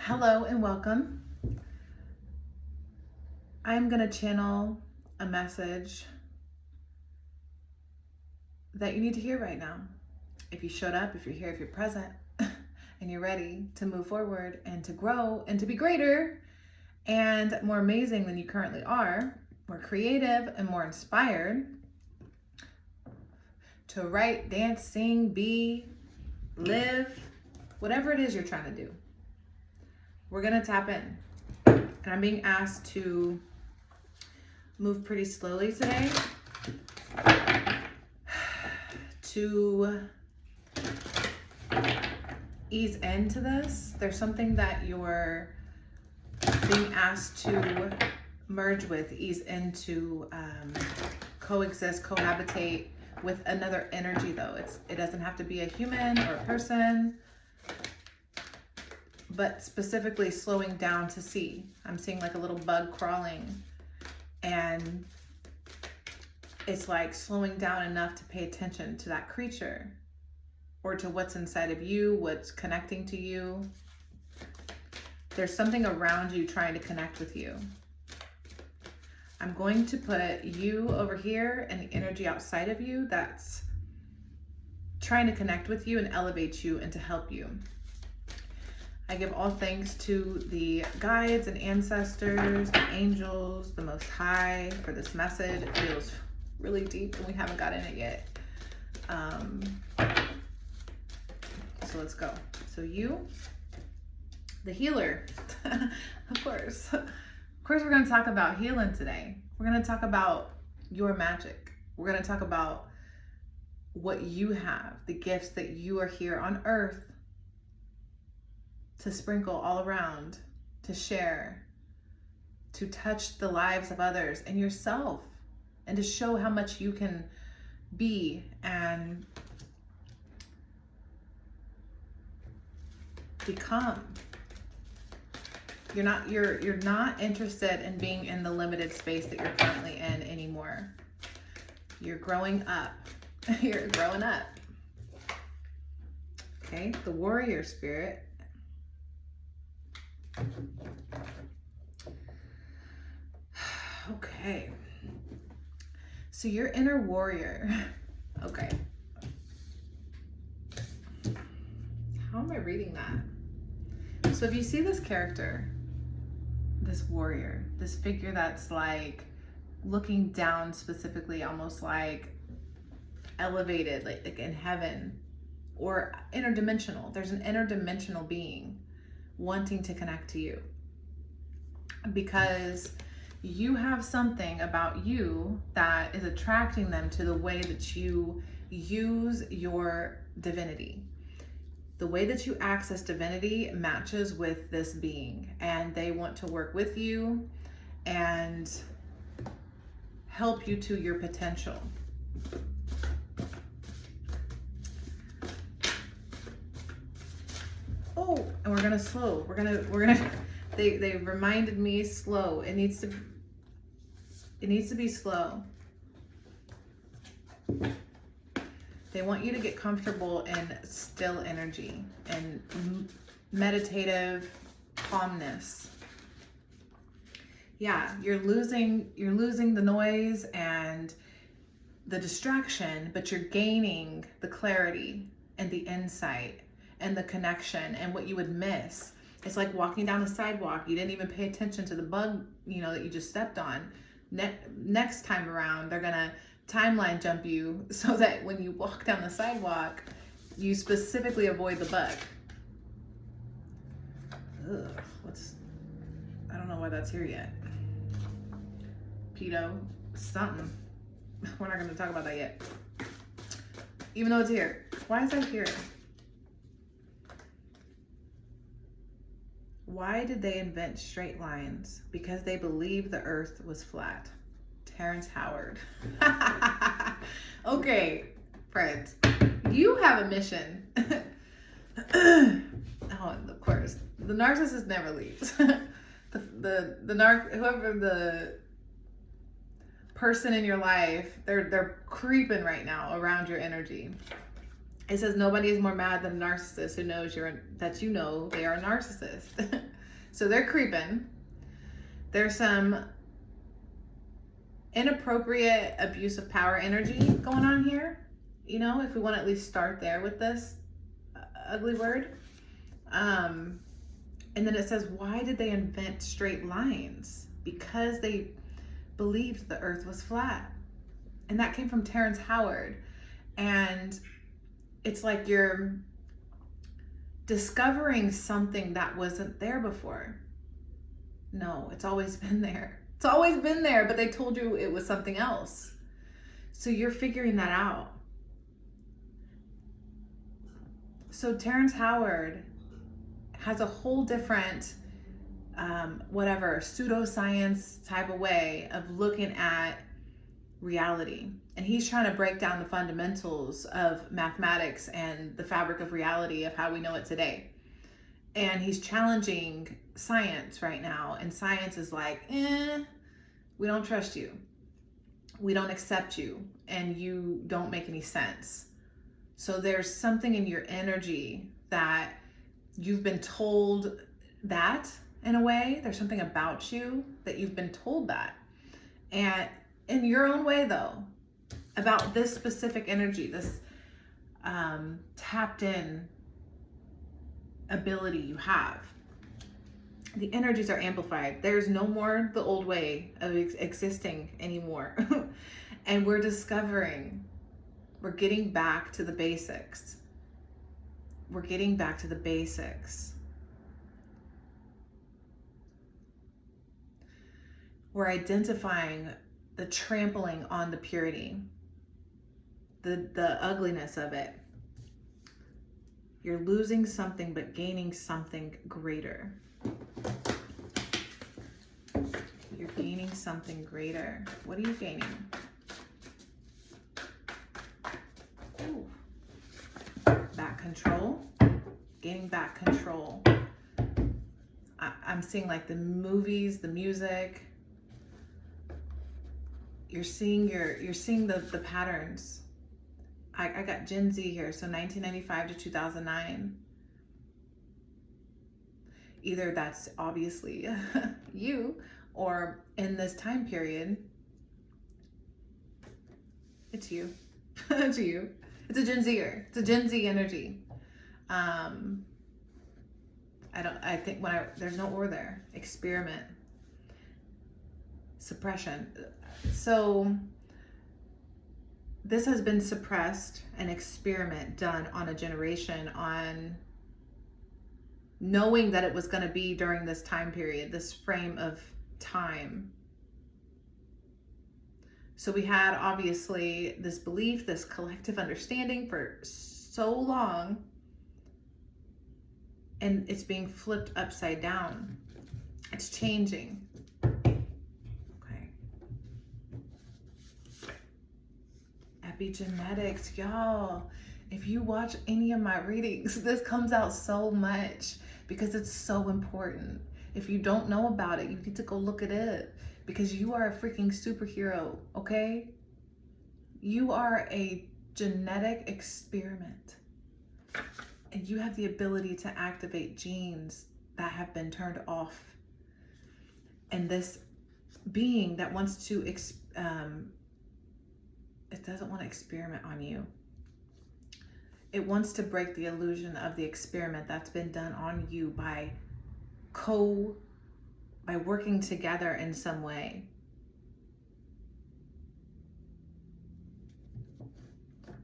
Hello and welcome. I'm going to channel a message that you need to hear right now. If you showed up, if you're here, if you're present, and you're ready to move forward and to grow and to be greater and more amazing than you currently are, more creative and more inspired to write, dance, sing, be, live, whatever it is you're trying to do. We're going to tap in. And I'm being asked to move pretty slowly today to ease into this. There's something that you're being asked to merge with, ease into, coexist, cohabitate with another energy though. It doesn't have to be a human or a person, but specifically slowing down to see. I'm seeing like a little bug crawling, and it's like slowing down enough to pay attention to that creature or to what's inside of you, what's connecting to you. There's something around you trying to connect with you. I'm going to put you over here and the energy outside of you that's trying to connect with you and elevate you and to help you. I give all thanks to the guides and ancestors, the angels, the Most High for this message. It feels really deep and we haven't got in it yet. So let's go. So you, the healer, of course. Of course, we're going to talk about healing today. We're going to talk about your magic. We're going to talk about what you have, the gifts that you are here on earth to sprinkle all around, to share, to touch the lives of others and yourself, and to show how much you can be and become. You're not interested in being in the limited space that you're currently in anymore. You're growing up. You're growing up. Okay, the warrior spirit. Okay. So your inner warrior. Okay. How am I reading that? So if you see this character, this warrior, this figure that's like looking down specifically, almost like elevated, like in heaven or interdimensional. There's an interdimensional being wanting to connect to you because you have something about you that is attracting them to the way that you use your divinity. The way that you access divinity matches with this being, and they want to work with you and help you to your potential. Oh, and we're gonna slow. We're gonna. They reminded me slow. It needs to be slow. They want you to get comfortable in still energy and meditative calmness. Yeah, you're losing the noise and the distraction, but you're gaining the clarity and the insight and the connection and what you would miss. It's like walking down a sidewalk. You didn't even pay attention to the bug, that you just stepped on. Next time around, they're gonna timeline jump you so that when you walk down the sidewalk, you specifically avoid the bug. Ugh, I don't know why that's here yet. Pedo, something. We're not gonna talk about that yet. Even though it's here. Why is that here? Why did they invent straight lines? Because they believed the earth was flat. Terrence Howard. Okay, friends, you have a mission. Oh, of course, the narcissist never leaves. Whoever the person in your life, they're creeping right now around your energy. It says nobody is more mad than a narcissist who knows that you know they are a narcissist. So they're creeping. There's some inappropriate abuse of power energy going on here. You know, if we want to at least start there with this ugly word. And then it says, why did they invent straight lines? Because they believed the earth was flat. And that came from Terrence Howard. And it's like you're discovering something that wasn't there before. No, it's always been there. It's always been there, but they told you it was something else. So you're figuring that out. So Terrence Howard has a whole different, pseudoscience type of way of looking at reality. And he's trying to break down the fundamentals of mathematics and the fabric of reality of how we know it today. And he's challenging science right now. And science is like, we don't trust you. We don't accept you. And you don't make any sense. So there's something in your energy that you've been told that in a way. There's something about you that you've been told that. And in your own way though, about this specific energy, this tapped in ability you have. The energies are amplified. There's no more the old way of existing anymore. And we're discovering, we're getting back to the basics. We're getting back to the basics. We're identifying the trampling on the purity, the ugliness of it. You're losing something but gaining something greater. You're gaining something greater. What are you gaining? Ooh. Back control. Gaining back control. I'm seeing like the movies, the music. You're seeing the patterns. I got Gen Z here, so 1995 to 2009. Either that's obviously you, or in this time period, it's you. It's you. It's a Gen Zer. It's a Gen Z energy. I think there's no or there. Experiment. Suppression. So this has been suppressed, an experiment done on a generation, on knowing that it was going to be during this time period, this frame of time. So we had obviously this belief, this collective understanding for so long, and it's being flipped upside down. It's changing. Epigenetics, y'all. If you watch any of my readings, this comes out so much because it's so important. If you don't know about it, you need to go look it up because you are a freaking superhero, okay? You are a genetic experiment and you have the ability to activate genes that have been turned off. And this being that wants to it doesn't want to experiment on you. It wants to break the illusion of the experiment that's been done on you by working together in some way.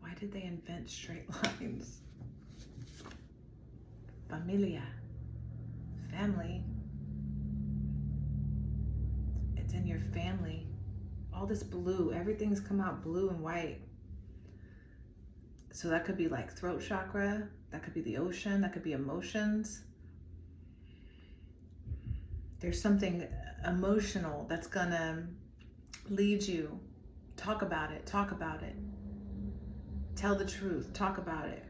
Why did they invent straight lines? Familia, family. It's in your family. All this blue, everything's come out blue and white. So that could be like throat chakra, that could be the ocean, that could be emotions. There's something emotional that's gonna lead you. Talk about it, talk about it. Tell the truth, talk about it.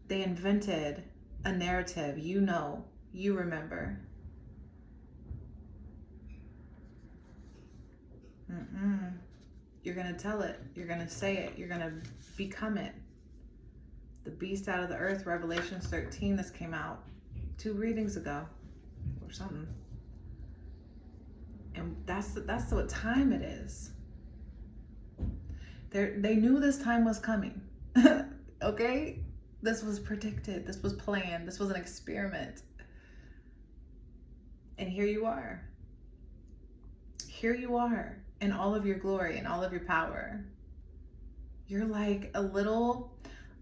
They invented a narrative, you know, you remember. You're going to tell it. You're going to say it. You're going to become it. The beast out of the earth, Revelations 13. This came out 2 readings ago or something. And that's what time it is. They knew this time was coming. Okay? This was predicted. This was planned. This was an experiment. And here you are. Here you are in all of your glory and all of your power. You're like a little,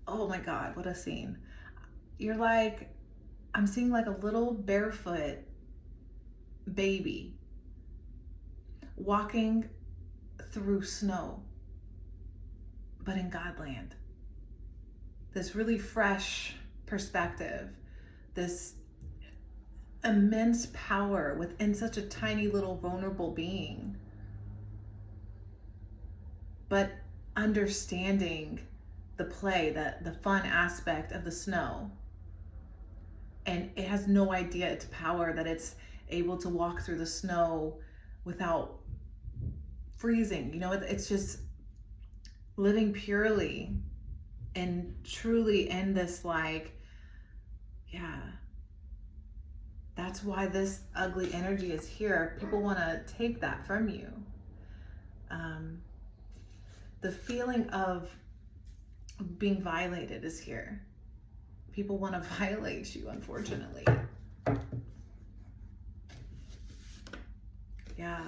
oh my God, what a scene. You're like, I'm seeing like a little barefoot baby walking through snow, but in Godland. This really fresh perspective, this immense power within such a tiny little vulnerable being, but understanding the play, the fun aspect of the snow. And it has no idea its power, that it's able to walk through the snow without freezing. You know, it's just living purely and truly in this, like, yeah, that's why this ugly energy is here. People want to take that from you. The feeling of being violated is here. People want to violate you, unfortunately. Yeah,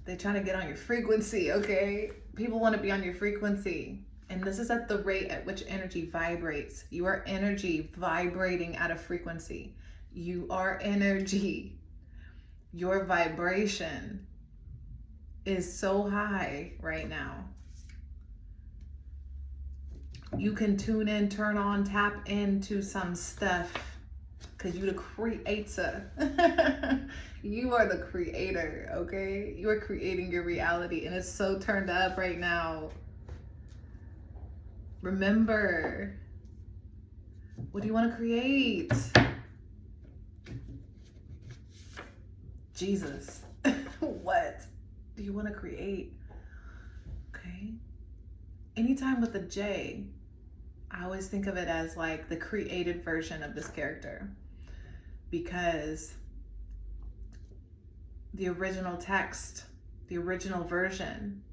they try to get on your frequency, okay? People want to be on your frequency. And this is at the rate at which energy vibrates. You are energy vibrating at a frequency. You are energy. Your vibration is so high right now. You can tune in, turn on, tap into some stuff, because you're the creator. You are the creator, okay? You are creating your reality, and it's so turned up right now. Remember, what do you want to create? Jesus. What do you want to create? Okay. Anytime with a J, I always think of it as like the created version of this character, because the original text, the original version,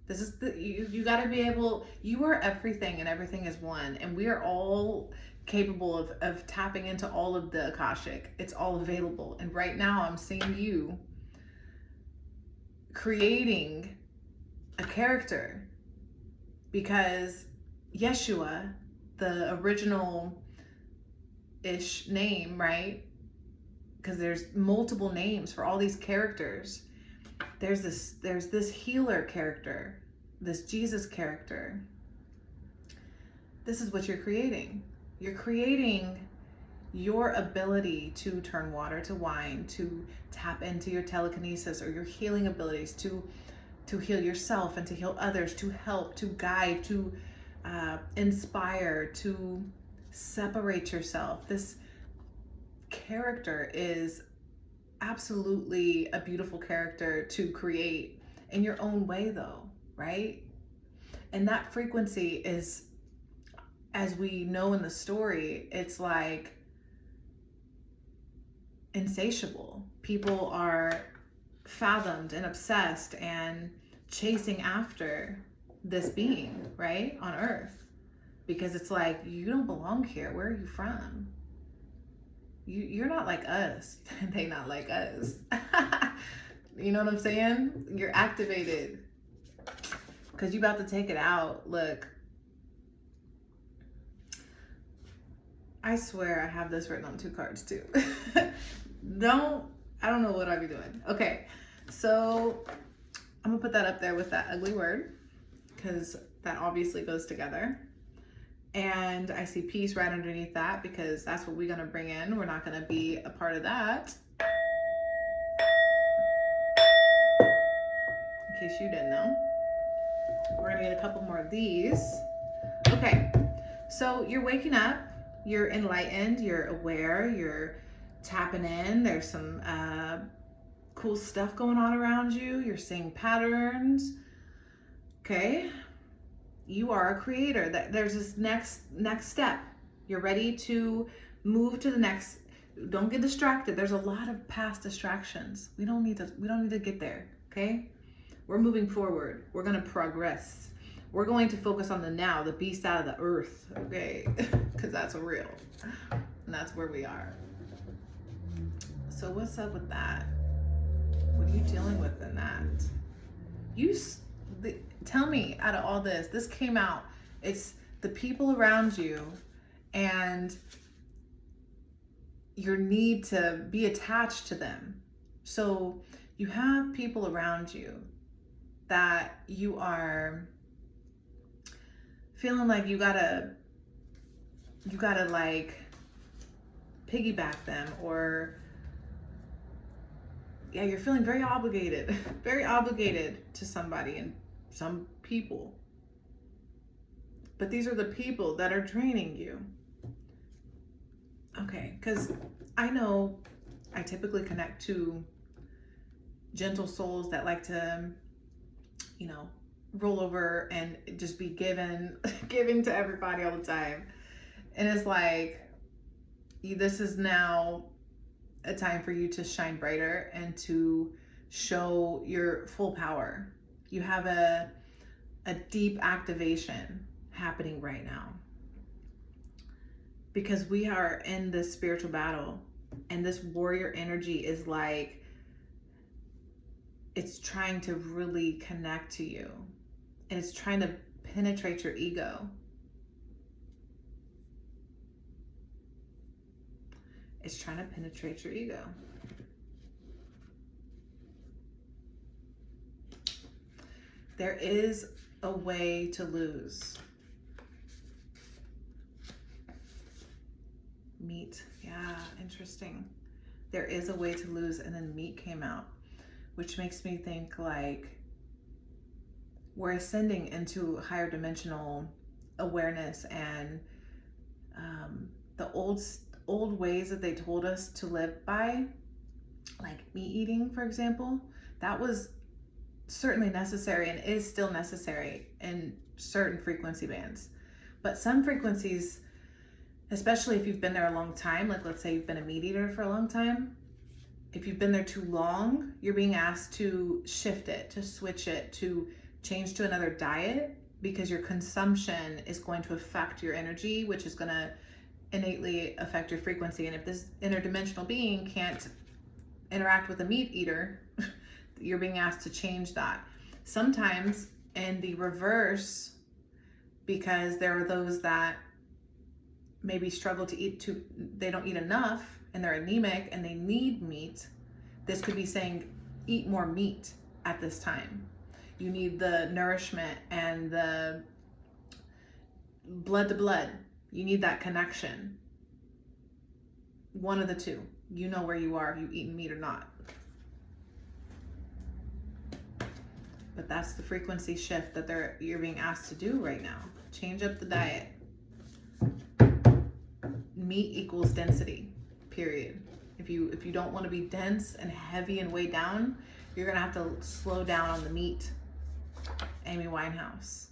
this is the, you got to be able, you are everything and everything is one, and we are all capable of tapping into all of the Akashic. It's all available. And right now I'm seeing you creating a character, because Yeshua, the original-ish name, right? Because there's multiple names for all these characters. There's this healer character, this Jesus character. This is what you're creating. You're creating your ability to turn water to wine, to tap into your telekinesis or your healing abilities, to heal yourself and to heal others, to help, to guide, to inspire, to separate yourself. This character is absolutely a beautiful character to create in your own way, though, right? And that frequency is, as we know in the story, it's like insatiable. People are fathomed and obsessed and chasing after this being, right, on earth, because it's like, you don't belong here. Where are you from? You're not like us. They not like us. You know what I'm saying? You're activated because you about to take it out. Look, I swear I have this written on 2 cards too. I don't know what I'd be doing. Okay, so I'm gonna put that up there with that ugly word, because that obviously goes together. And I see peace right underneath that, because that's what we're gonna bring in. We're not gonna be a part of that. In case you didn't know. We're gonna get a couple more of these. Okay, so you're waking up, you're enlightened, you're aware, you're tapping in. There's some cool stuff going on around you. You're seeing patterns. Okay. You are a creator. That there's this next step. You're ready to move to the next. Don't get distracted. There's a lot of past distractions. We don't need to get there, okay? We're moving forward. We're going to progress. We're going to focus on the now, the beast out of the earth, okay? Because that's real. And that's where we are. So what's up with that? What are you dealing with in that? Tell me, out of all this came out. It's the people around you and your need to be attached to them. So you have people around you that you are feeling like you gotta like piggyback them, or yeah, you're feeling very obligated, very obligated to somebody and some people. But these are the people that are draining you. Okay, because I know I typically connect to gentle souls that like to, roll over and just be giving to everybody all the time. And it's like, this is now a time for you to shine brighter and to show your full power. You have a deep activation happening right now, because we are in this spiritual battle, and this warrior energy is like, it's trying to really connect to you, and it's trying to penetrate your ego. It's trying to penetrate your ego. There is a way to lose. Meat, yeah, interesting. There is a way to lose, and then meat came out, which makes me think like we're ascending into higher dimensional awareness, and the old ways that they told us to live by, like meat eating, for example, that was certainly necessary and is still necessary in certain frequency bands. But some frequencies, especially if you've been there a long time, like let's say you've been a meat eater for a long time, if you've been there too long, you're being asked to shift it, to switch it, to change to another diet, because your consumption is going to affect your energy, which is going to innately affect your frequency. And if this interdimensional being can't interact with a meat eater, you're being asked to change that. Sometimes in the reverse, because there are those that maybe struggle to eat they don't eat enough and they're anemic and they need meat. This could be saying, eat more meat at this time. You need the nourishment and the blood to blood. You need that connection. One of the two. You know where you are, if you've eaten meat or not. But that's the frequency shift that you're being asked to do right now. Change up the diet. Meat equals density, period. If you don't want to be dense and heavy and weighed down, you're gonna have to slow down on the meat. Amy Winehouse.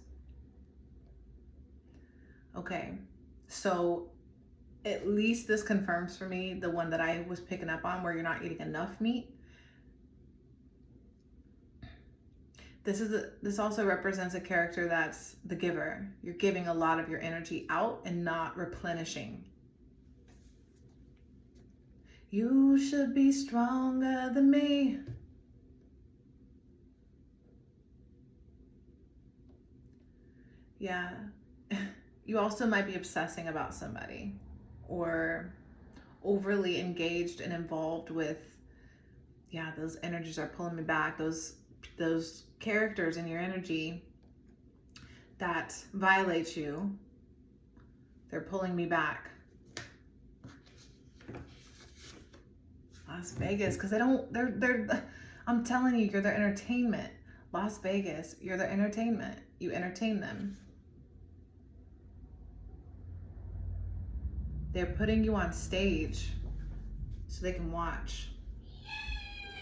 Okay, so at least this confirms for me the one that I was picking up on, where you're not eating enough meat. This also represents a character that's the giver. You're giving a lot of your energy out and not replenishing. You should be stronger than me. Yeah. You also might be obsessing about somebody, or overly engaged and involved with, those energies are pulling me back. Those characters in your energy that violate you, they're pulling me back. Las Vegas, because I'm telling you, you're their entertainment. Las Vegas, you're their entertainment. You entertain them. They're putting you on stage so they can watch.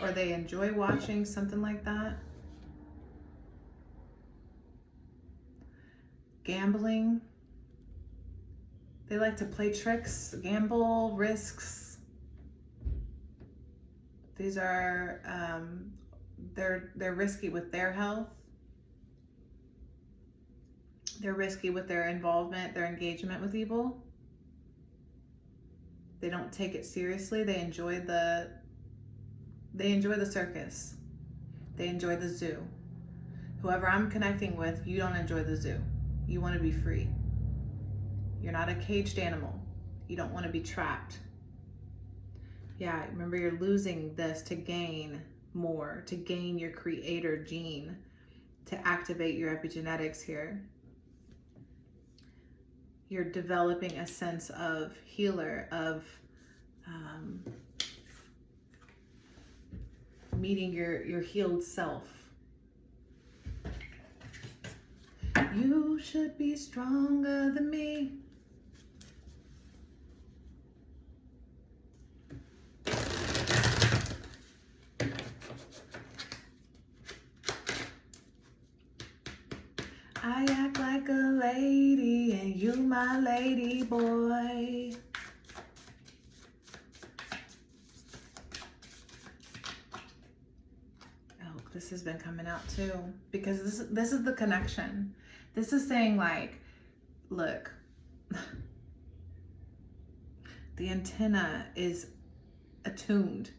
Or they enjoy watching, something like that. gambling. They like to play tricks, gamble, risks. These are, they're risky with their health. They're risky with their involvement, their engagement with evil. They don't take it seriously. They enjoy the circus. They enjoy the zoo. Whoever I'm connecting with, you don't enjoy the zoo. You want to be free. You're not a caged animal. You don't want to be trapped. Yeah, remember, you're losing this to gain more, to gain your creator gene, to activate your epigenetics here. You're developing a sense of healer, of meeting your healed self. You should be stronger than me. I act like a lady and you my lady boy. Oh, this has been coming out too, because this is the connection. This is saying, like, look, the antenna is attuned.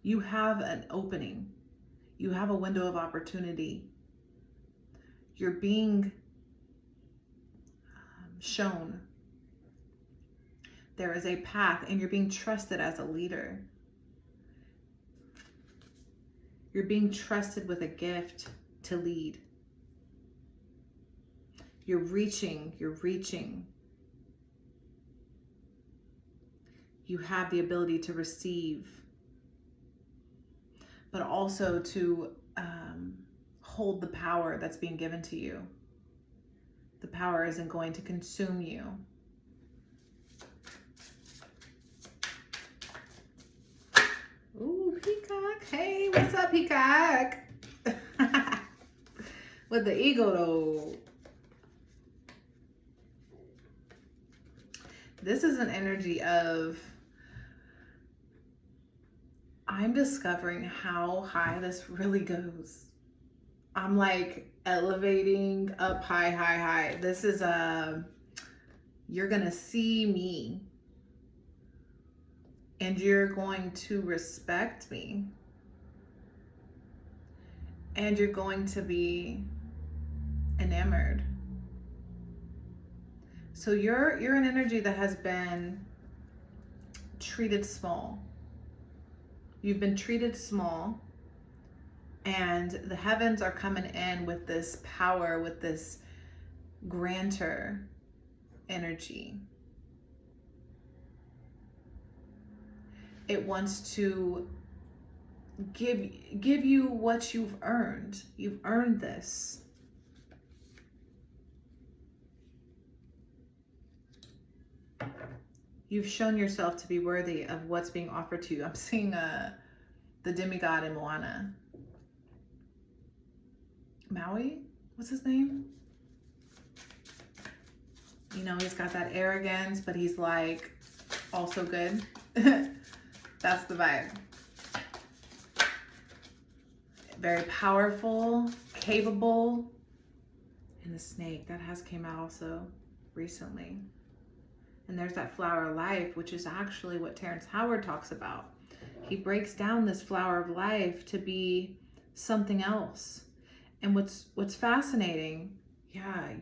You have an opening. You have a window of opportunity. You're being shown. There is a path, and you're being trusted as a leader. You're being trusted with a gift to lead. You're reaching. You have the ability to receive, but also to hold the power that's being given to you. The power isn't going to consume you. Ooh, Peacock. Hey, what's up, Peacock? With the eagle, though. This is an energy of, I'm discovering how high this really goes. I'm like elevating up high. This is you're gonna see me and you're going to respect me and you're going to be enamored. So you're an energy that has been treated small. You've been treated small, and the heavens are coming in with this power, with this grantor energy. It wants to give you what you've earned. You've earned this. You've shown yourself to be worthy of what's being offered to you. I'm seeing the demigod in Moana. Maui? What's his name? You know, he's got that arrogance, but he's like also good. That's the vibe. Very powerful, capable. And the snake, that has came out also recently. And there's that flower of life, which is actually what Terrence Howard talks about. He breaks down this flower of life to be something else. And what's fascinating, yeah,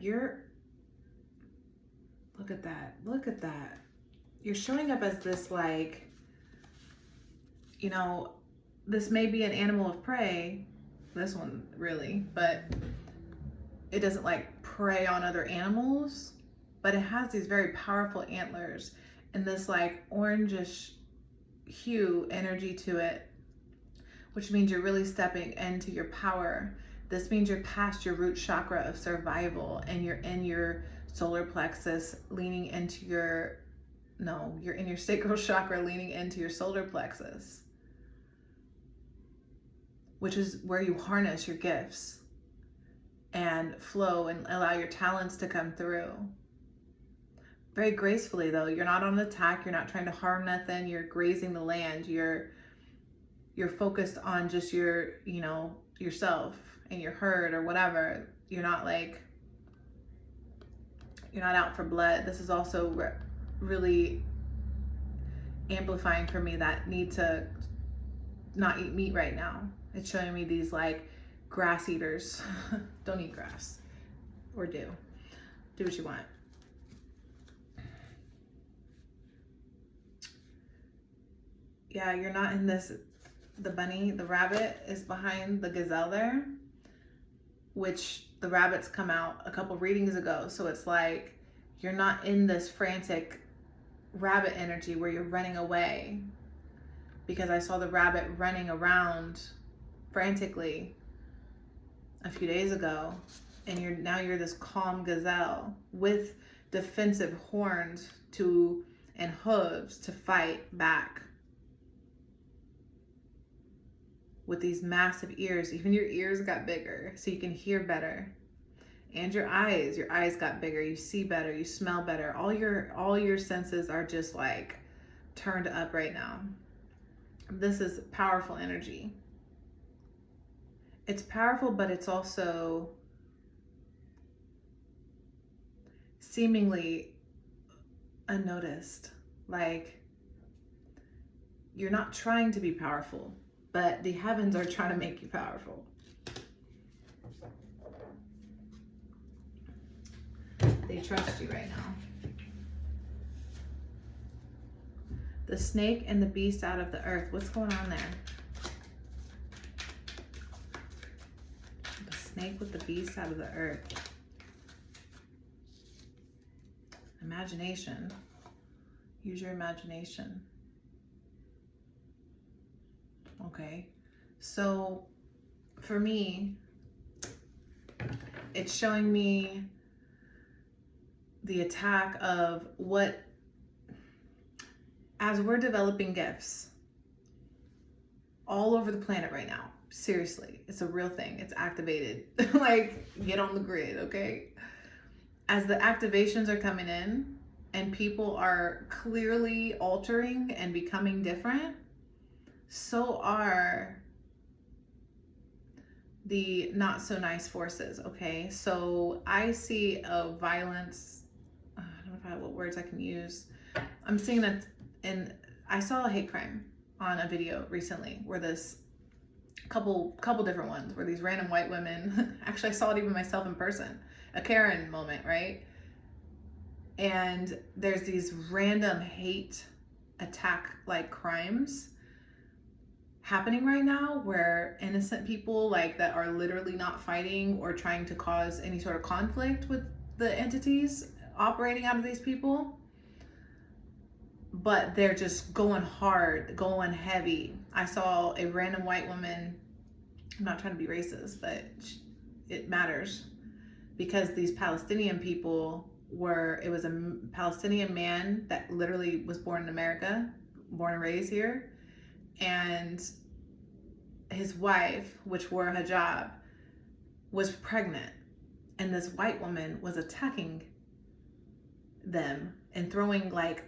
look at that. You're showing up as this, like, you know, this may be an animal of prey, this one really, but it doesn't like prey on other animals. But it has these very powerful antlers and this like orangish hue energy to it, which means you're really stepping into your power. This means you're past your root chakra of survival and you're in your solar plexus leaning into you're in your sacral chakra leaning into your solar plexus, which is where you harness your gifts and flow and allow your talents to come through. Very gracefully though. You're not on attack. You're not trying to harm nothing. You're grazing the land. You're focused on just your, you know, yourself and your herd or whatever. You're not like, you're not out for blood. This is also really amplifying for me that need to not eat meat right now. It's showing me these like grass eaters. Don't eat grass, or do what you want. Yeah, you're not in this. The bunny, the rabbit is behind the gazelle there, which the rabbits come out a couple readings ago. So it's like, you're not in this frantic rabbit energy where you're running away, because I saw the rabbit running around frantically a few days ago, and you're this calm gazelle with defensive horns and hooves to fight back. With these massive ears, even your ears got bigger so you can hear better. And your eyes got bigger. You see better, you smell better. All your senses are just like turned up right now. This is powerful energy. It's powerful, but it's also seemingly unnoticed. Like, you're not trying to be powerful, but the heavens are trying to make you powerful. They trust you right now. The snake and the beast out of the earth. What's going on there? The snake with the beast out of the earth. Imagination. Use your imagination. Okay, so for me, it's showing me the attack of what, as we're developing gifts all over the planet right now. Seriously, it's a real thing. It's activated. Like, get on the grid, okay? As the activations are coming in and people are clearly altering and becoming different, so are the not so nice forces, okay? So I see a violence, I don't know what words I can use. I'm seeing that, and I saw a hate crime on a video recently where this couple different ones where these random white women, actually I saw it even myself in person, a Karen moment, right? And there's these random hate attack like crimes happening right now where innocent people like that are literally not fighting or trying to cause any sort of conflict with the entities operating out of these people, but they're just going hard, going heavy. I saw a random white woman, I'm not trying to be racist, but it matters, because these Palestinian people it was a Palestinian man that literally was born in America, born and raised here, and his wife, which wore a hijab, was pregnant, and this white woman was attacking them and throwing like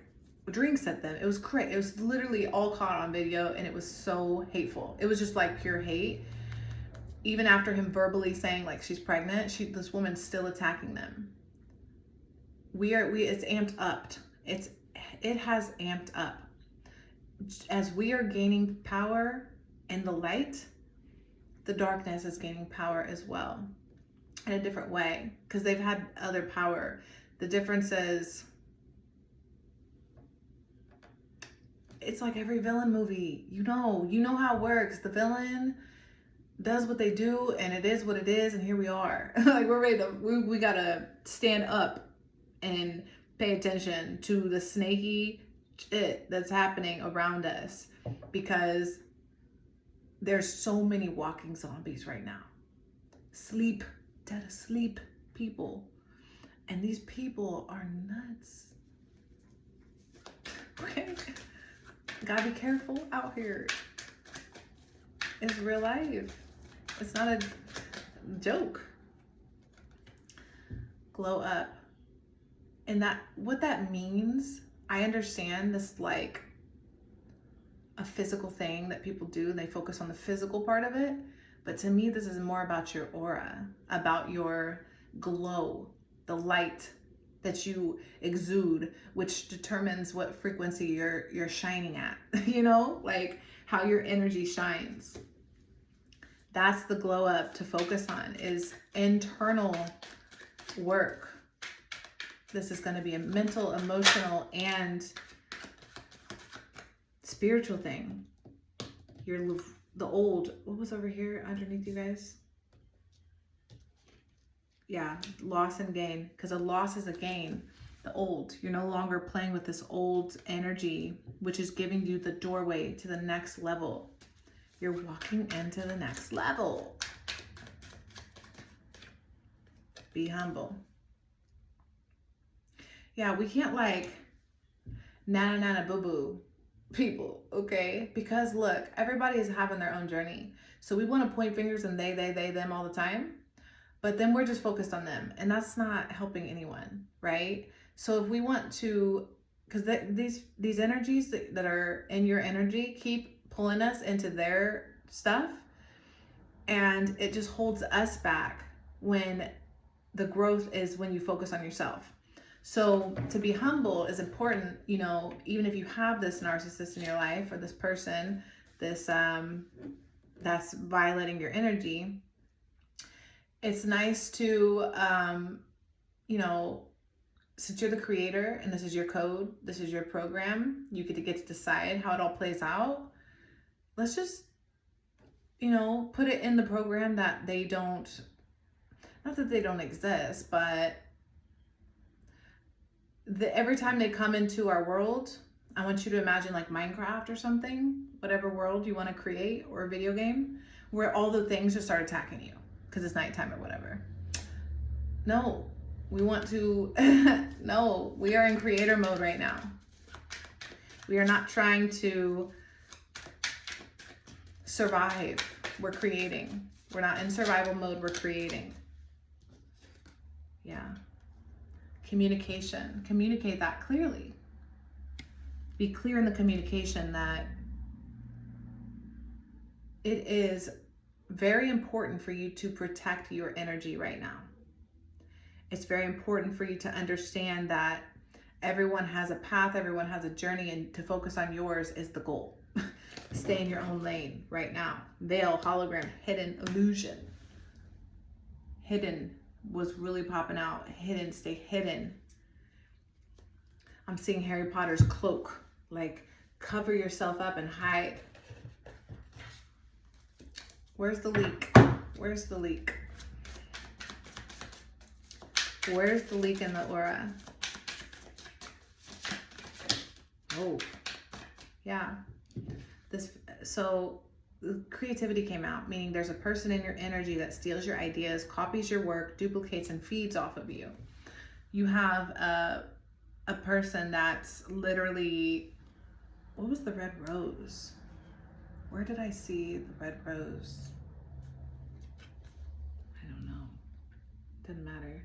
drinks at them. It was crazy. It was literally all caught on video, and it was so hateful. It was just like pure hate. Even after him verbally saying like she's pregnant, this woman's still attacking them. It's amped up. It has amped up. As we are gaining power in the light, the darkness is gaining power as well in a different way, because they've had other power. The difference is, it's like every villain movie, you know how it works. The villain does what they do, and it is what it is, and here we are. Like, we're ready to, we gotta stand up and pay attention to the snaky shit that's happening around us, because there's so many walking zombies right now. Dead asleep people. And these people are nuts. Okay? Gotta be careful out here. It's real life. It's not a joke. glow up. And that, what that means, I understand this like a physical thing that people do. They focus on the physical part of it. But to me, this is more about your aura, about your glow, the light that you exude, which determines what frequency you're shining at, you know, like how your energy shines. That's the glow up to focus on, is internal work. This is going to be a mental, emotional, and spiritual thing. The old, what was over here underneath you guys? Yeah, loss and gain, because a loss is a gain. The old, you're no longer playing with this old energy, which is giving you the doorway to the next level. You're walking into the next level. Be humble. Yeah, we can't like nana nana boo boo people, okay? Because look, everybody is having their own journey. So we want to point fingers and they, them all the time. But then we're just focused on them. And that's not helping anyone, right? So if we want to, because these energies that are in your energy keep pulling us into their stuff. And it just holds us back when the growth is when you focus on yourself. So to be humble is important, you know, even if you have this narcissist in your life or this person, this that's violating your energy. It's nice to, you know, since you're the creator and this is your code, this is your program, you get to decide how it all plays out. Let's just, you know, put it in the program that they don't, not that they don't exist, but every time they come into our world, I want you to imagine like Minecraft or something, whatever world you want to create, or a video game, where all the things just start attacking you because it's nighttime or whatever. No, we want to, no, we are in creator mode right now. We are not trying to survive. We're creating. We're not in survival mode, we're creating. Yeah. Communication. Communicate that clearly. Be clear in the communication that it is very important for you to protect your energy right now. It's very important for you to understand that everyone has a path, everyone has a journey, and to focus on yours is the goal. Stay in your own lane right now. Veil, hologram, hidden, illusion. Hidden was really popping out. Hidden, stay hidden. I'm seeing Harry Potter's cloak, like cover yourself up and hide. Where's the leak? Where's the leak? Where's the leak in the aura? Oh, yeah. So creativity came out, meaning there's a person in your energy that steals your ideas, copies your work, duplicates and feeds off of you. You have a person that's literally, what was the red rose? Where did I see the red rose? I don't know. Doesn't matter.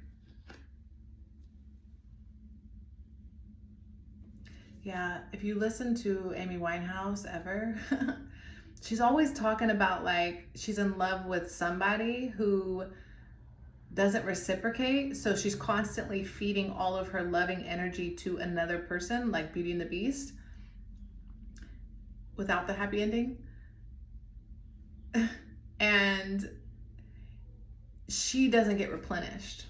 Yeah, if you listen to Amy Winehouse ever, she's always talking about like she's in love with somebody who doesn't reciprocate. So she's constantly feeding all of her loving energy to another person, like Beauty and the Beast, without the happy ending. And she doesn't get replenished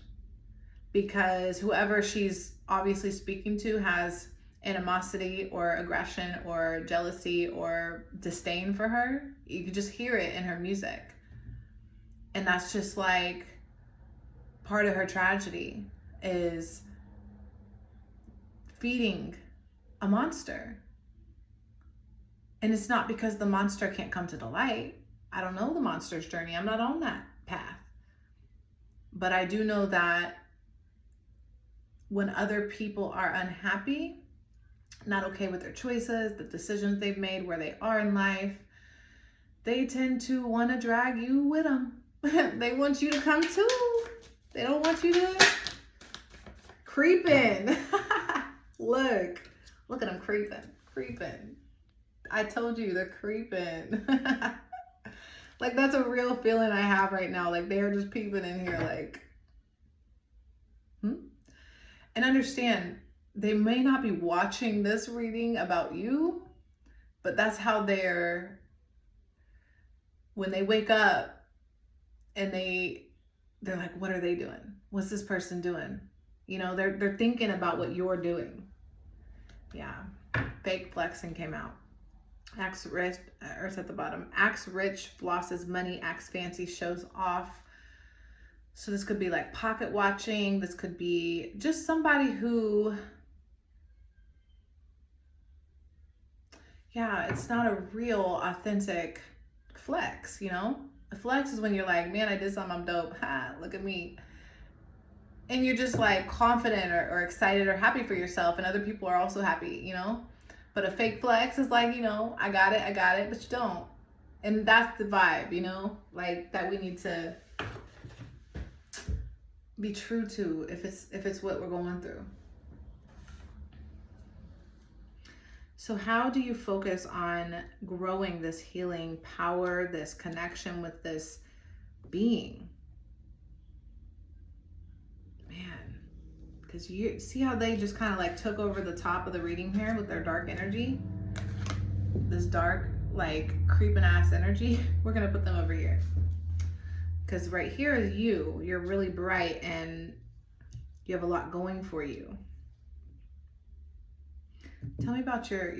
because whoever she's obviously speaking to has animosity or aggression or jealousy or disdain for her. You can just hear it in her music. And that's just like part of her tragedy, is feeding a monster. And it's not because the monster can't come to the light. I don't know the monster's journey. I'm not on that path. But I do know that when other people are unhappy, not okay with their choices, the decisions they've made, where they are in life, they tend to want to drag you with them. They want you to come too. They don't want you to Creeping. Look at them creeping. I told you, they're creeping. Like, that's a real feeling I have right now. Like, they're just peeping in here like, And understand, they may not be watching this reading about you, but that's how when they wake up and they're like, what are they doing? What's this person doing? You know, they're thinking about what you're doing. Yeah. Fake flexing came out. Acts rich, Earth at the bottom. Acts rich, flosses money, acts fancy, shows off. So this could be like pocket watching. This could be just somebody who, yeah, it's not a real authentic flex, you know? A flex is when you're like, man, I did something, I'm dope. Ha, look at me. And you're just like confident or excited or happy for yourself, and other people are also happy, you know? But a fake flex is like, you know, I got it, but you don't. And that's the vibe, you know? Like, that we need to be true to if it's what we're going through. So how do you focus on growing this healing power, this connection with this being? Man, because you see how they just kind of like took over the top of the reading here with their dark energy? This dark, like, creeping ass energy. We're going to put them over here. Because right here is you. You're really bright and you have a lot going for you. Tell me about your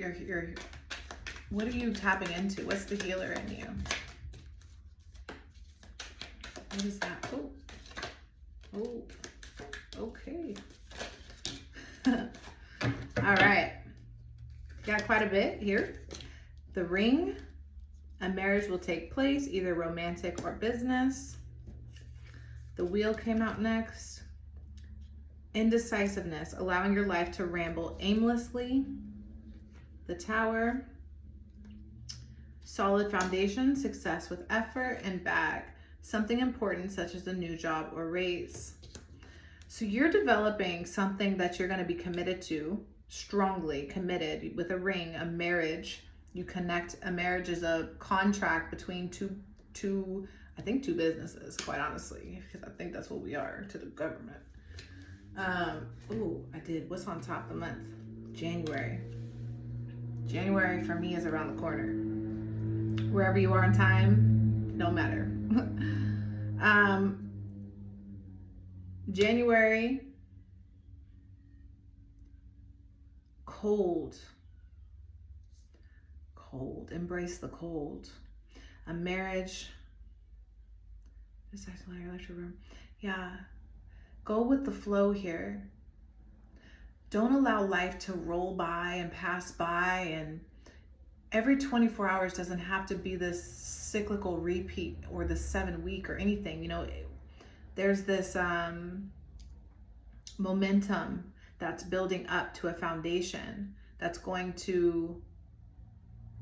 what are you tapping into? What's the healer in you? What is that? Oh, okay. All right. Got quite a bit here. The ring. A marriage will take place, either romantic or business. The wheel came out next. Indecisiveness, allowing your life to ramble aimlessly. The Tower. Solid foundation, success with effort. And bag, something important such as a new job or raise. So you're developing something that you're going to be committed to, strongly committed, with a ring, a marriage. You connect. A marriage is a contract between two businesses, quite honestly, because I think that's what we are to the government. What's on top of the month? January. January for me is around the corner. Wherever you are in time, no matter. January, cold, embrace the cold. A marriage, yeah, go with the flow here. Don't allow life to roll by and pass by, and every 24 hours doesn't have to be this cyclical repeat or the 7-week or anything. You know, there's this momentum that's building up to a foundation that's going to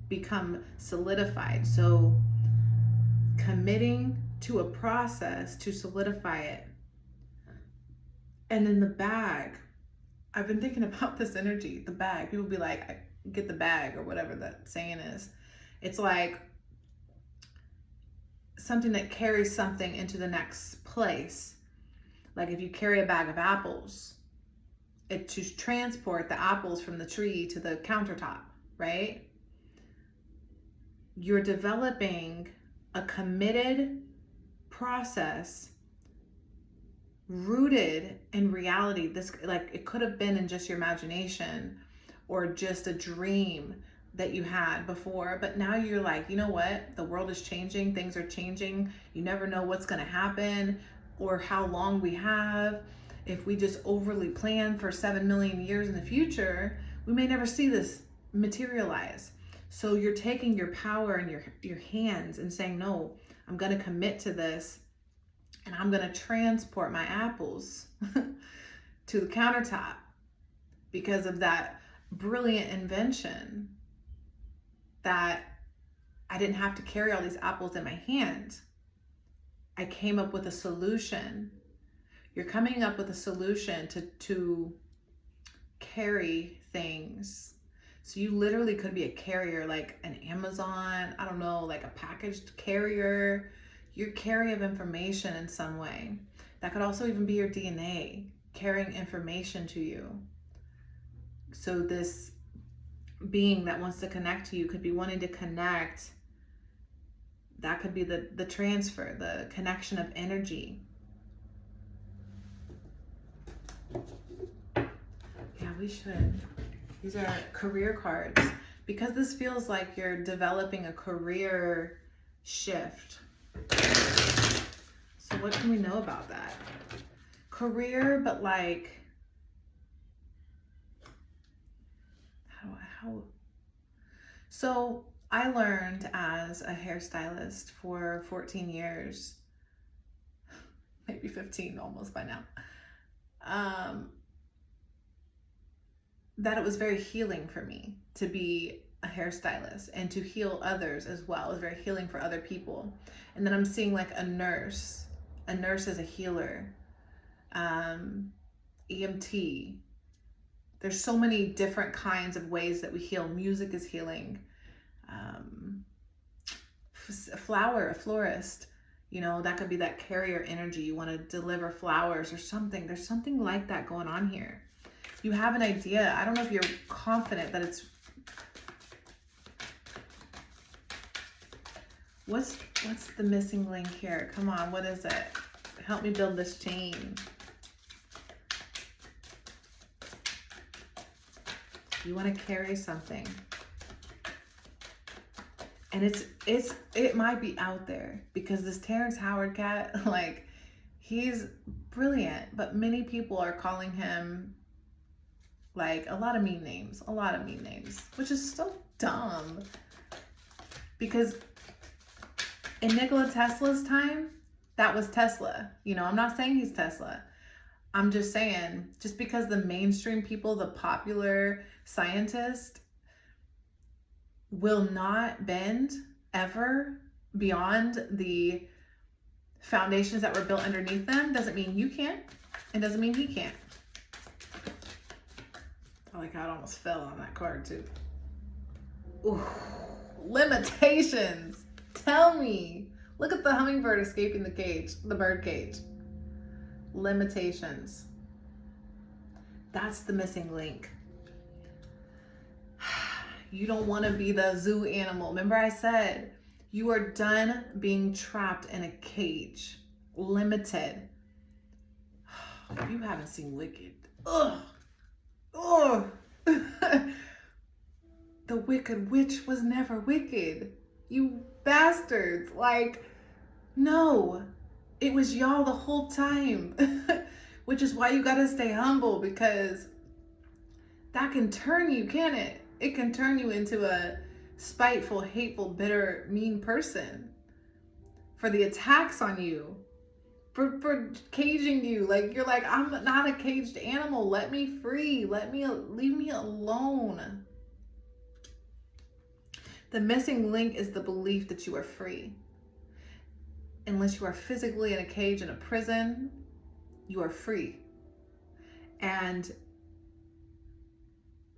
become solidified. So committing to a process to solidify it. And then the bag, I've been thinking about this energy, the bag. People be like, I get the bag, or whatever that saying is. It's like something that carries something into the next place. Like if you carry a bag of apples, it to transport the apples from the tree to the countertop, right? You're developing a committed process rooted in reality. This, like, it could have been in just your imagination or just a dream that you had before, but now you're like, you know what? The world is changing, things are changing. You never know what's going to happen or how long we have. If we just overly plan for 7 million years in the future, we may never see this materialize. So you're taking your power in your hands and saying, no, I'm going to commit to this, and I'm going to transport my apples to the countertop because of that brilliant invention that I didn't have to carry all these apples in my hand. I came up with a solution. You're coming up with a solution to carry things. So you literally could be a carrier, like an Amazon, I don't know, like a packaged carrier. Your carry of information in some way. That could also even be your DNA carrying information to you. So this being that wants to connect to you could be wanting to connect. That could be the transfer, the connection of energy. Yeah, we should. These are career cards. Because this feels like you're developing a career shift. So what can we know about that? Career, but like, how? So I learned as a hairstylist for 14 years, maybe 15 almost by now, that it was very healing for me to be a hairstylist and to heal others as well. It was very healing for other people. And then I'm seeing like a nurse as a healer, EMT. There's so many different kinds of ways that we heal. Music is healing. A florist, you know, that could be that carrier energy. You want to deliver flowers or something. There's something like that going on here. You have an idea. I don't know if you're confident that it's... What's the missing link here? Come on, what is it? Help me build this chain. You want to carry something. And it might be out there because this Terrence Howard cat, like, he's brilliant, but many people are calling him like a lot of mean names, which is so dumb. Because in Nikola Tesla's time, that was Tesla. You know, I'm not saying he's Tesla. I'm just saying, just because the mainstream people, the popular scientist, will not bend ever beyond the foundations that were built underneath them, doesn't mean you can't. It doesn't mean he can't. I like how it almost fell on that card too. Ooh, limitations. Tell me. Look at the hummingbird escaping the cage, the bird cage. Limitations. That's the missing link. You don't want to be the zoo animal. Remember I said, you are done being trapped in a cage. Limited. If you haven't seen Wicked, the Wicked Witch was never wicked. You bastards. Like, no. It was y'all the whole time. Which is why you gotta stay humble, because that can turn you, can it? It can turn you into a spiteful, hateful, bitter, mean person. For the attacks on you. For caging you. Like, you're like, I'm not a caged animal. Let me free. Leave me alone. The missing link is the belief that you are free. Unless you are physically in a cage in a prison, you are free. And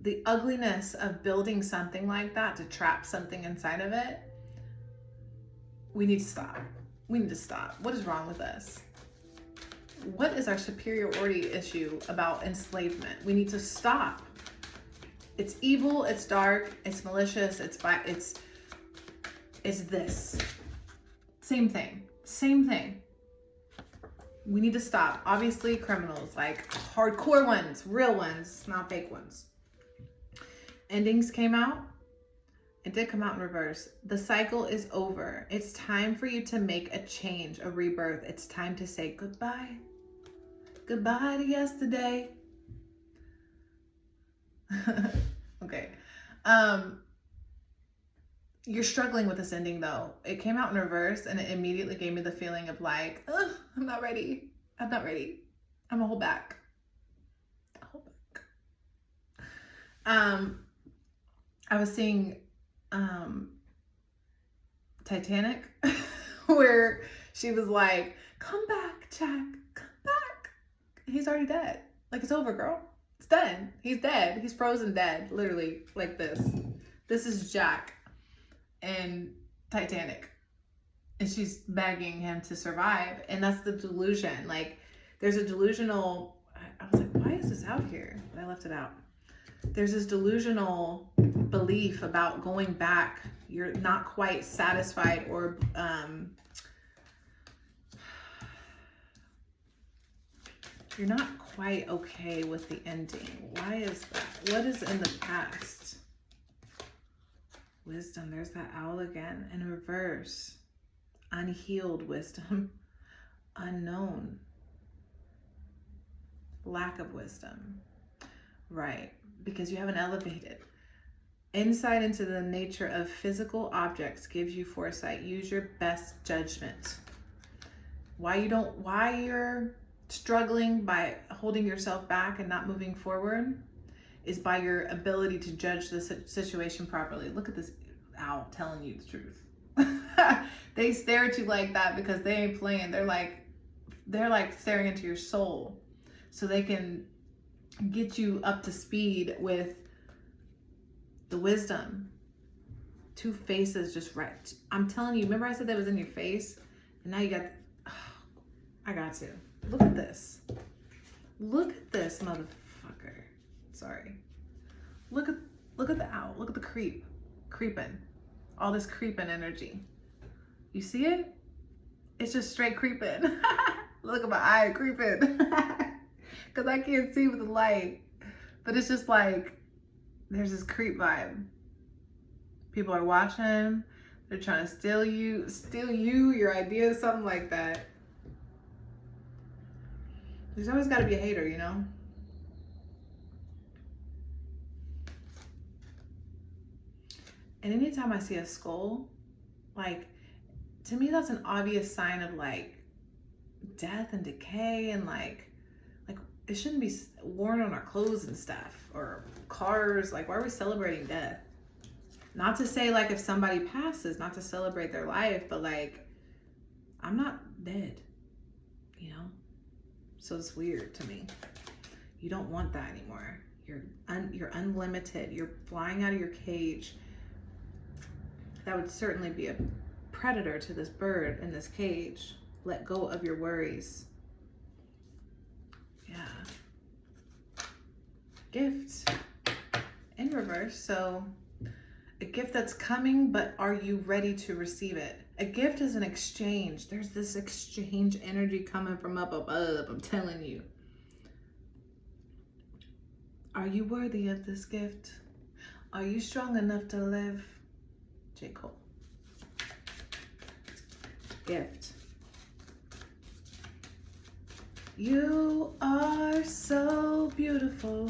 the ugliness of building something like that to trap something inside of it, we need to stop. We need to stop. What is wrong with us? What is our superiority issue about enslavement? We need to stop. It's evil, it's dark, it's malicious, it's this. Same thing. We need to stop. Obviously, criminals, like hardcore ones, real ones, not fake ones. Endings came out. It did come out in reverse. The cycle is over. It's time for you to make a change, a rebirth. It's time to say goodbye. Goodbye to yesterday. Okay. You're struggling with this ending though. It came out in reverse and it immediately gave me the feeling of like, I'm not ready. I'm gonna hold back. I was seeing Titanic where she was like, come back, Jack, come back. He's already dead. Like, it's over, girl. It's done. He's dead. He's frozen dead, literally, like this. This is Jack in Titanic. And she's begging him to survive. And that's the delusion. Like, there's a delusional, I was like, why is this out here? But I left it out. There's this delusional belief about going back. You're not quite satisfied, or you're not quite okay with the ending. Why is that? What is in the past? Wisdom, there's that owl again. In reverse, unhealed wisdom, unknown, lack of wisdom. Right, because you haven't elevated. Insight into the nature of physical objects gives you foresight. Use your best judgment. Why you're struggling by holding yourself back and not moving forward is by your ability to judge the situation properly. Look at this owl telling you the truth. They stare at you like that because they ain't playing. They're like staring into your soul so they can get you up to speed with the wisdom. Two faces just right. I'm telling you, remember I said that was in your face? And now you got, I got to. Look at this. Look at this motherfucker. Sorry. Look at the owl. Look at the creeping. All this creeping energy. You see it? It's just straight creeping. Look at my eye creeping. Because I can't see with the light. But it's just like, there's this creep vibe. People are watching. They're trying to steal you, your ideas, something like that. There's always got to be a hater, you know? And anytime I see a skull, like, to me, that's an obvious sign of like death and decay, and like it shouldn't be worn on our clothes and stuff, or cars. Like, why are we celebrating death? Not to say like if somebody passes, not to celebrate their life, but like, I'm not dead, you know? So it's weird to me. You don't want that anymore. You're unlimited. You're flying out of your cage. That would certainly be a predator to this bird in this cage. Let go of your worries. Yeah. Gift in reverse. So a gift that's coming, but are you ready to receive it? A gift is an exchange. There's this exchange energy coming from up above, I'm telling you. Are you worthy of this gift? Are you strong enough to live? J. Cole. Gift. You are so beautiful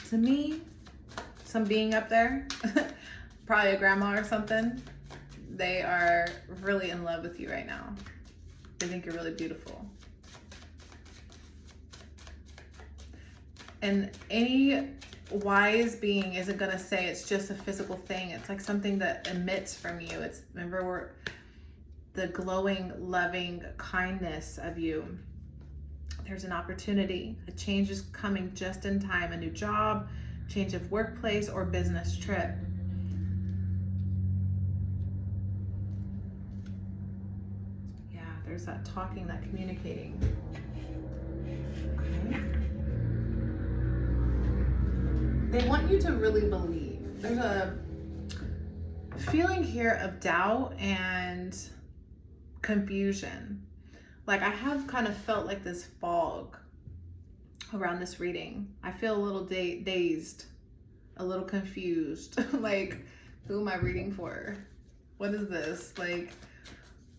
to me. Some being up there, probably a grandma or something. They are really in love with you right now. They think you're really beautiful. And any wise being isn't gonna say it's just a physical thing. It's like something that emits from you. It's, remember, the glowing, loving kindness of you. There's an opportunity. A change is coming just in time. A new job, change of workplace, or business trip. Yeah, there's that talking, that communicating. Okay. They want you to really believe. There's a feeling here of doubt and confusion. Like, I have kind of felt like this fog around this reading. I feel a little dazed, a little confused. Like, who am I reading for? What is this? Like,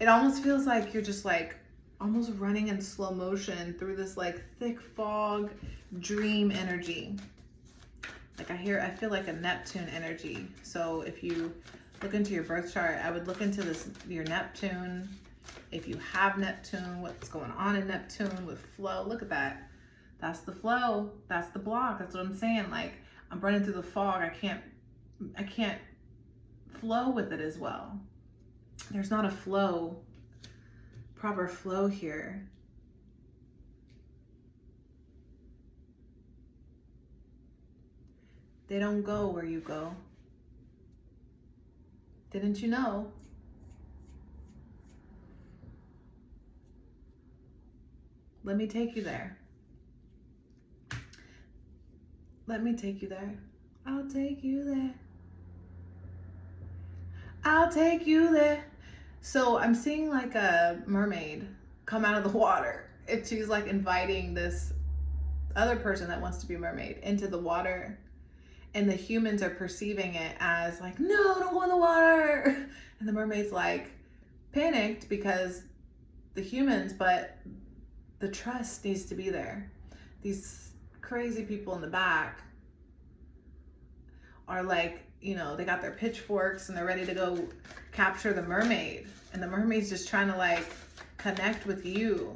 it almost feels like you're just like almost running in slow motion through this like thick fog dream energy. Like, I feel like a Neptune energy. So if you look into your birth chart, I would look into your Neptune. If you have Neptune, what's going on in Neptune with flow? Look at that. That's the flow. That's the block. That's what I'm saying. Like, I'm running through the fog. I can't flow with it as well. There's not a proper flow here. They don't go where you go. Didn't you know? Let me take you there. Let me take you there. I'll take you there. I'll take you there. So I'm seeing like a mermaid come out of the water. And she's like inviting this other person that wants to be a mermaid into the water. And the humans are perceiving it as like, no, don't go in the water. And the mermaid's like panicked because the humans, but the trust needs to be there. These crazy people in the back are like, you know, they got their pitchforks and they're ready to go capture the mermaid. And the mermaid's just trying to like connect with you.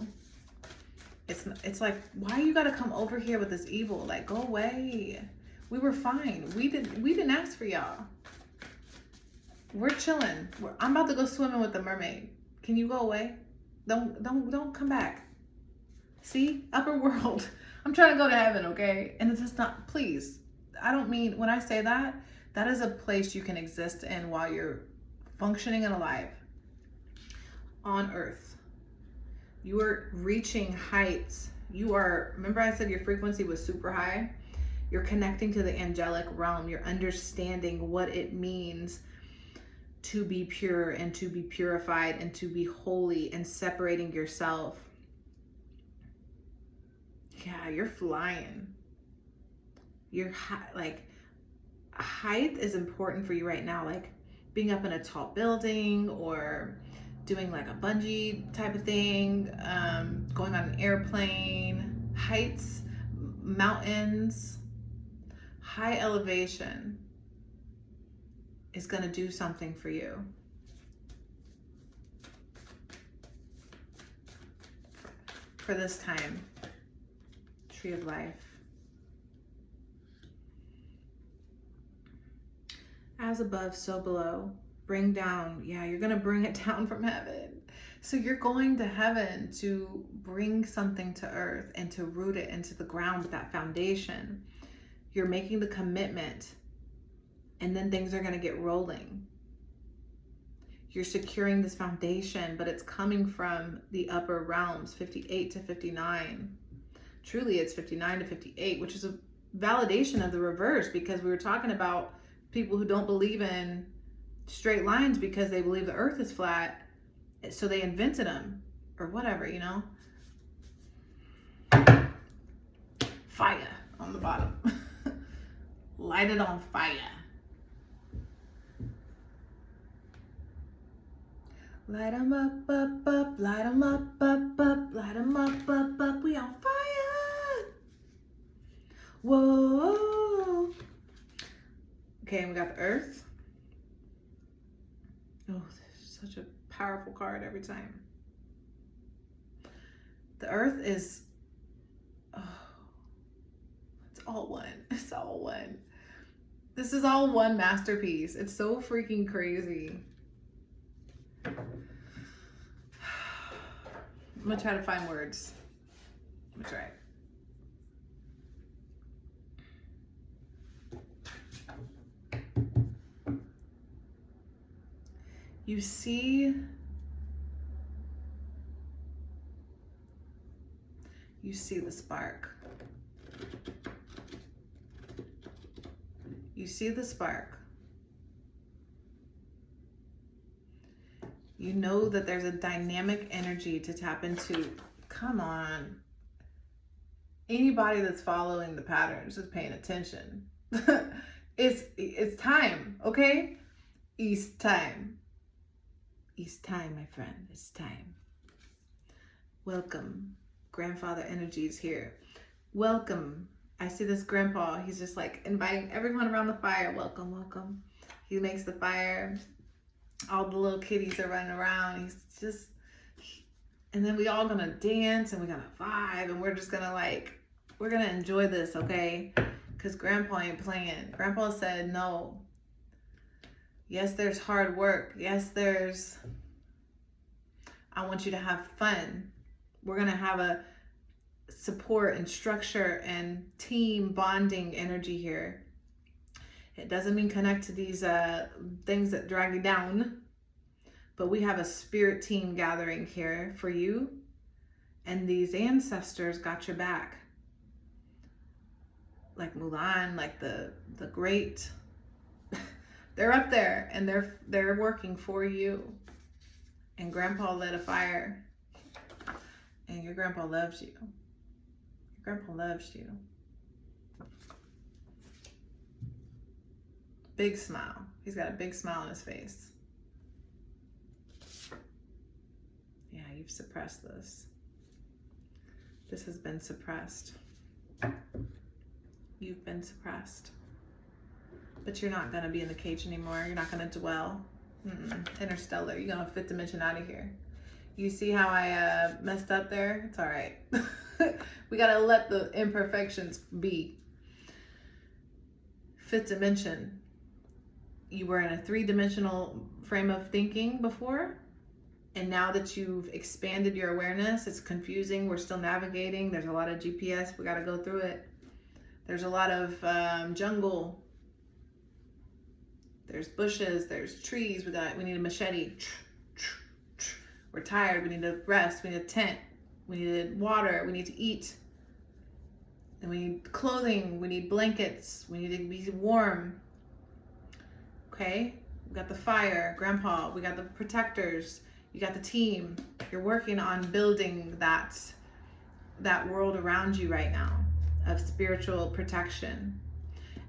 It's like, why you gotta come over here with this evil? Like, go away. We were fine. We didn't ask for y'all. We're chilling. I'm about to go swimming with the mermaid. Can you go away? Don't come back. See? Upper world. I'm trying to go to heaven, okay? And it's just not, please. I don't mean, when I say that, that is a place you can exist in while you're functioning and alive on earth. You are reaching heights. You are, remember I said your frequency was super high? You're connecting to the angelic realm. You're understanding what it means to be pure and to be purified and to be holy and separating yourself. Yeah, you're flying. You're like, height is important for you right now. Like being up in a tall building or doing like a bungee type of thing, going on an airplane, heights, mountains, high elevation is going to do something for you. For this time, tree of life. As above, so below. Bring down. Yeah, you're going to bring it down from heaven. So you're going to heaven to bring something to earth and to root it into the ground with that foundation. You're making the commitment, and then things are going to get rolling. You're securing this foundation, but it's coming from the upper realms, 58 to 59. Truly, it's 59 to 58, which is a validation of the reverse, because we were talking about people who don't believe in straight lines because they believe the earth is flat, so they invented them or whatever, you know. Fire on the bottom. Light it on fire. Light 'em up, up, up, light 'em up, up, up, light 'em up, up, up, we on fire. Whoa. Okay, and we got the earth. Oh, such a powerful card every time. The earth is, oh, it's all one. It's all one. This is all one masterpiece. It's so freaking crazy. I'm gonna try to find words. I'm gonna try. You see the spark. You see the spark. You know that there's a dynamic energy to tap into. Come on. Anybody that's following the patterns is paying attention. It's time, okay? It's time. It's time, my friend. It's time. Welcome. Grandfather energy is here. Welcome. I see this grandpa. He's just like inviting everyone around the fire. Welcome, welcome. He makes the fire. All the little kitties are running around. He's just, and then we all gonna dance and we're gonna vibe and we're just gonna we're gonna enjoy this, okay? Because grandpa ain't playing. Grandpa said no. Yes, there's hard work. Yes, I want you to have fun. We're gonna have a support and structure and team bonding energy here. It doesn't mean connect to these things that drag you down, but we have a spirit team gathering here for you, and these ancestors got your back. Like Mulan, like the great, they're up there and they're working for you. And Grandpa lit a fire, and your grandpa loves you. Your grandpa loves you. Big smile. He's got a big smile on his face. Yeah, you've suppressed this. This has been suppressed. You've been suppressed. But you're not going to be in the cage anymore. You're not going to dwell. Interstellar. You're going to fifth dimension out of here. You see how I messed up there? It's all right. We got to let the imperfections be. Fifth dimension. You were in a 3-dimensional frame of thinking before. And now that you've expanded your awareness, it's confusing. We're still navigating. There's a lot of GPS. We got to go through it. There's a lot of jungle. There's bushes. There's trees. We need a machete. We're tired. We need to rest. We need a tent. We need water. We need to eat. And we need clothing. We need blankets. We need to be warm. Okay? We got the fire, Grandpa. We got the protectors. You got the team. You're working on building that world around you right now of spiritual protection.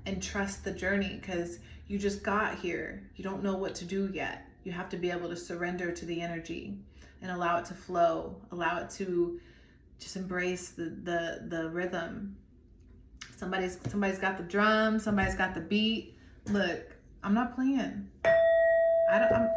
And trust the journey, because you just got here. You don't know what to do yet. You have to be able to surrender to the energy and allow it to flow. Allow it to just embrace the rhythm. Somebody's got the drum. Somebody's got the beat. Look, I'm not playing. I'm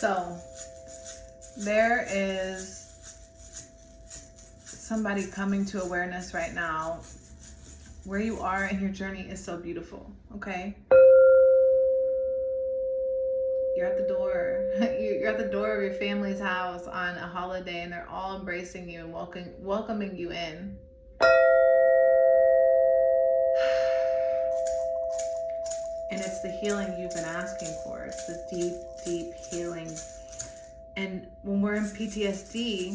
So there is somebody coming to awareness right now. Where you are in your journey is so beautiful, okay? You're at the door. You're at the door of your family's house on a holiday, and they're all embracing you and welcoming you in. And it's the healing you've been asking for. It's the deep, deep healing. And when we're in PTSD,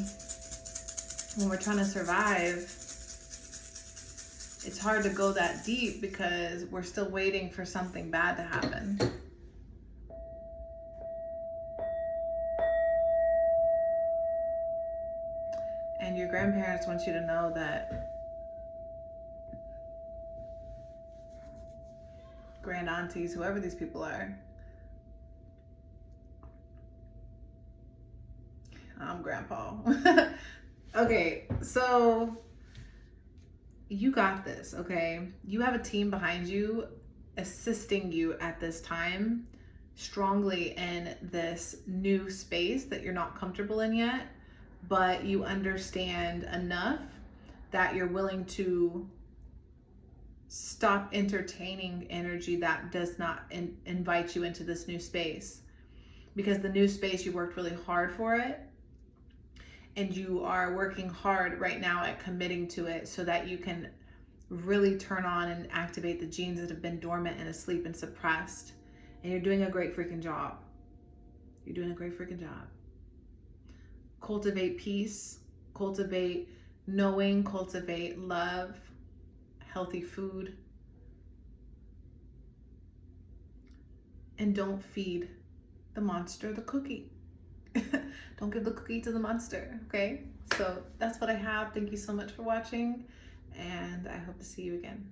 when we're trying to survive, it's hard to go that deep because we're still waiting for something bad to happen. And your grandparents want you to know that grand aunties, whoever these people are. I'm Grandpa. Okay, so you got this, okay? You have a team behind you assisting you at this time strongly in this new space that you're not comfortable in yet, but you understand enough that you're willing to stop entertaining energy that does not invite you into this new space. Because the new space, you worked really hard for it, and you are working hard right now at committing to it so that you can really turn on and activate the genes that have been dormant and asleep and suppressed. And you're doing a great freaking job. You're doing a great freaking job. Cultivate peace, cultivate knowing, cultivate love, healthy food, and don't feed the monster the cookie. Don't give the cookie to the monster, okay? So that's what I have. Thank you so much for watching, and I hope to see you again.